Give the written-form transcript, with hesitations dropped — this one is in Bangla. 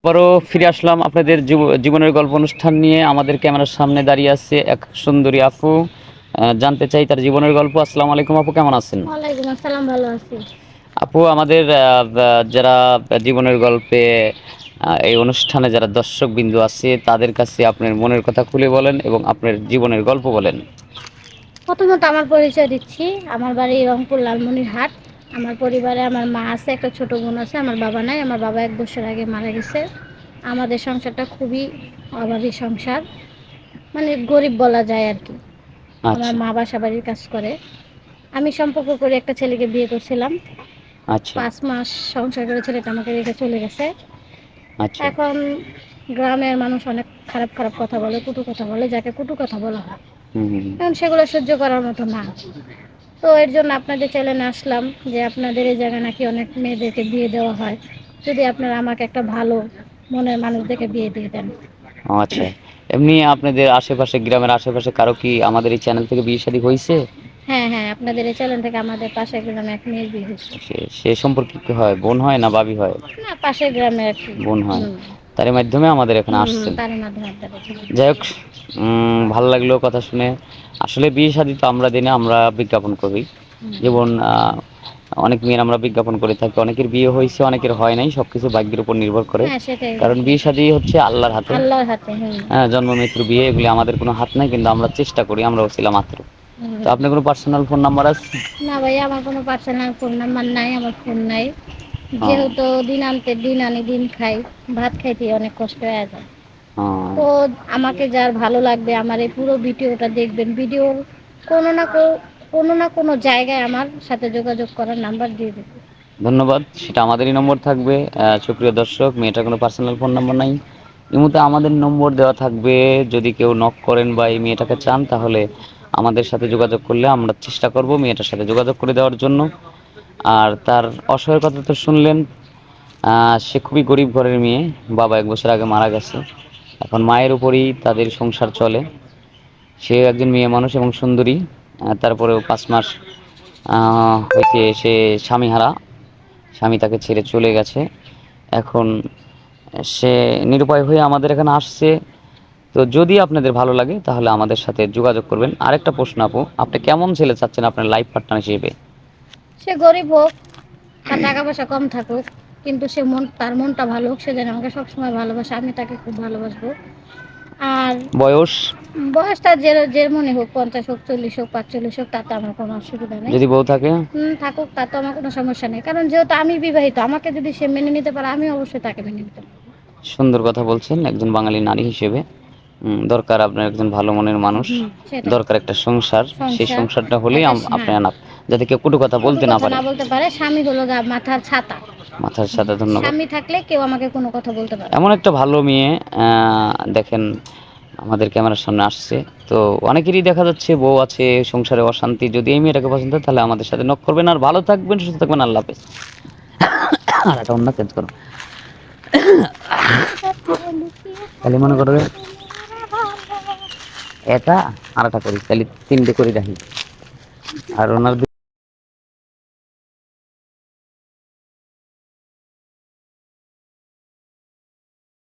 আবারও ফিরে আসলাম আপনাদের জীবনের গল্প অনুষ্ঠান নিয়ে। আমাদের ক্যামেরার সামনে দাঁড়িয়ে আছে এক সুন্দরী আপু। জানতে চাই তার জীবনের গল্প। আসসালামু আলাইকুম আপু, কেমন আছেন? ওয়ালাইকুম আসসালাম, ভালো আছি। আপু, আমাদের যারা জীবনের গল্পে এই অনুষ্ঠানে যারা দর্শকবৃন্দ আছে তাদের কাছে আপনার মনের কথা খুলে বলেন এবং আপনার জীবনের গল্প বলেন। প্রথমত আমার পরিচয় দিচ্ছি। আমার বাড়ি রংপুর লালমনিরহাট। আমার পরিবারে আমার মা আছে, একটা ছোট বোন আছে, আমার বাবা নাই। আমার বাবা 1 বছর আগে মারা গেছে। আমাদের সংসারটা খুবই অভাবী সংসার, মানে গরিব বলা যায় আর কি। আমার আচ্ছা। মা বাসা বাড়ির কাজ করে। আমি সম্পর্ক করে একটা ছেলেকে বিয়ে করছিলাম। আচ্ছা। 5 মাস সংসার করে ছেলেটা আমাকে রেখে চলে গেছে। আচ্ছা। এখন গ্রামের মানুষ অনেক খারাপ খারাপ কথা বলে, কটু কথা বলে, যাকে কটু কথা বলা হয়। হুম হুম হুম। এখন সেগুলো সহ্য করার মতো না। তো এর জন্য আপনাদের চ্যানেলে আসলাম যে আপনাদের এই জায়গায় নাকি অনেক মেয়েদেরকে বিয়ে দেওয়া হয়, যদি আপনারা আমাকে একটা ভালো মনের মানুষ দেখে বিয়ে দিয়ে দেন। ও আচ্ছা। এমনি আপনাদের আশেপাশে, গ্রামের আশেপাশে কারো কি আমাদের এই চ্যানেল থেকে বিয়ে শাদী হয়েছে? হ্যাঁ হ্যাঁ, আপনাদের এই চ্যানেল থেকে আমাদের পাশের গ্রামে এক মেয়ের বিয়ে হয়েছে। সে সে সম্পর্কে কি হয়? বোন হয় না ভাবি হয়? না, পাশের গ্রামে আর কি। বোন হয়। হুম তার মাধ্যমে আমাদের এখানে হুম হুম, আসছেন। তার মাধ্যমে আপনাদের চ্যানেল। যাই হোক, ভালো লাগলো কথা শুনে। আসলে বিয়ে শাদী তো আমরা দিনে আমরা বিজ্ঞাপন করি। যেমন অনেক মেয়ের আমরা বিজ্ঞাপন করে থাকি, অনেকের বিয়ে হয়েছে, অনেকের হয় নাই। সবকিছু ভাগ্যের উপর নির্ভর করে। হ্যাঁ, সেটাই আর কারণ কি। বিয়ে শাদী হচ্ছে আল্লাহর হাতে। আল্লাহর হাতে। হুম হ্যাঁ, জন্ম মৃত্যু বিয়ে এগুলি আমাদের কোনো হাত নাই, কিন্তু আমরা চেষ্টা করি, আমরা ওসিলা মাত্র। হুম তো হুম। আপনার কোনো পার্সোনাল ফোন নাম্বার আছে? না ভাই, আমার কোনো পার্সোনাল ফোন নাম্বার নাই, আমার ফোন নাই। হ্যাঁ। যেহেতু দিন আনতে দিন আনি দিন খাই, ভাত খাইতে অনেক কষ্ট হয়ে যায়। হ্যাঁ। তো আমাকে যার ভালো লাগবে আমার এই পুরো ভিডিওটা দেখবেন, ভিডিওর কোনো না কোনো না কোনো জায়গায় আমার সাথে যোগাযোগ করার নাম্বার দিয়ে দেবেন। ধন্যবাদ। সেটা আমাদেরই নম্বর থাকবে। সুপ্রিয় দর্শক, মেয়েটার কোনো পার্সোনাল ফোন নম্বর নাই। এই মুহূর্তে আমাদের নম্বর দেওয়া থাকবে। যদি কেউ নক করেন বা এই মেয়েটাকে চান, তাহলে আমাদের সাথে যোগাযোগ করলে আমরা চেষ্টা করব মেয়েটার সাথে যোগাযোগ করে দেওয়ার জন্য। আর তার অসহায় কথা তো শুনলেন। সে খুবই গরিব ঘরের মেয়ে। বাবা 1 বছর আগে মারা গেছে। এখন মায়ের উপরেই তাদের সংসার চলে। সে একজন মেয়ে মানুষ এবং সুন্দরী। তারপরেও 5 মাস হয়েছে সে স্বামীহারা। স্বামী তাকে ছেড়ে চলে গেছে। এখন সে নিরুপায় হয়ে আমাদের এখানে আসছে। তো যদি আপনাদের ভালো লাগে তাহলে আমাদের সাথে যোগাযোগ করবেন। আরেকটা প্রশ্ন আপু, আপনি কেমন ছেলে চাচ্ছেন আপনার লাইফ পার্টনার হিসেবে? সে গরিব হোক, তার টাকা পয়সা কম থাকুক, কিন্তু তার মনটা ভালো হোক, সে যেন আমাকে সবসময় ভালোবাসে, আমি তাকে খুব ভালোবাসবো। আর বয়স? বয়সটা যে যে মনে হোক, 50 হোক, 40 হোক, 45 হোক, তাতে আমার কোনো অসুবিধা নেই। যদি বউ থাকে? থাকুক, তাতে আমার কোনো সমস্যা নেই, কারণ যেহেতু আমি বিবাহিত, আমাকে যদি সে মেনে নিতে পারে, আমি অবশ্যই তাকে মেনে নিতে পারবো। সুন্দর কথা বলছেন একজন বাঙালি নারী হিসেবে। দরকার আপনার একজন ভালো মনের মানুষ। হুম, সেটাই। দরকার একটা সংসার। সেই সংসার সংসারটা হলেই একটা আপনি হ্যাঁ, আনাপ, যাতে কেউ কটু কথা কটু বলতে না কথা পারে। না বলতে পারে। স্বামী হলো মাথার ছাতা। মাথার সাথে। ধন্যবাদ। স্বামী থাকলে কেউ আমাকে কোনো কথা বলতে পারবে এমন না। একটা ভালো মেয়ে দেখেন আমাদের ক্যামেরার সামনে আসছে। তো অনেকেরই দেখা যাচ্ছে বউ আছে, সংসারে অশান্তি। যদি এই মেয়েটাকে পছন্দ হয় তাহলে আমাদের সাথে নক করবেন। আর ভালো থাকবেন, সুস্থ থাকবেন। আল্লাহ হাফেজ। আর একটা অন্য চেঞ্জ করো। তাহলে মনে করো যে এটা আর একটা করি, তাহলে 3টে করে রাখি। আর ওনার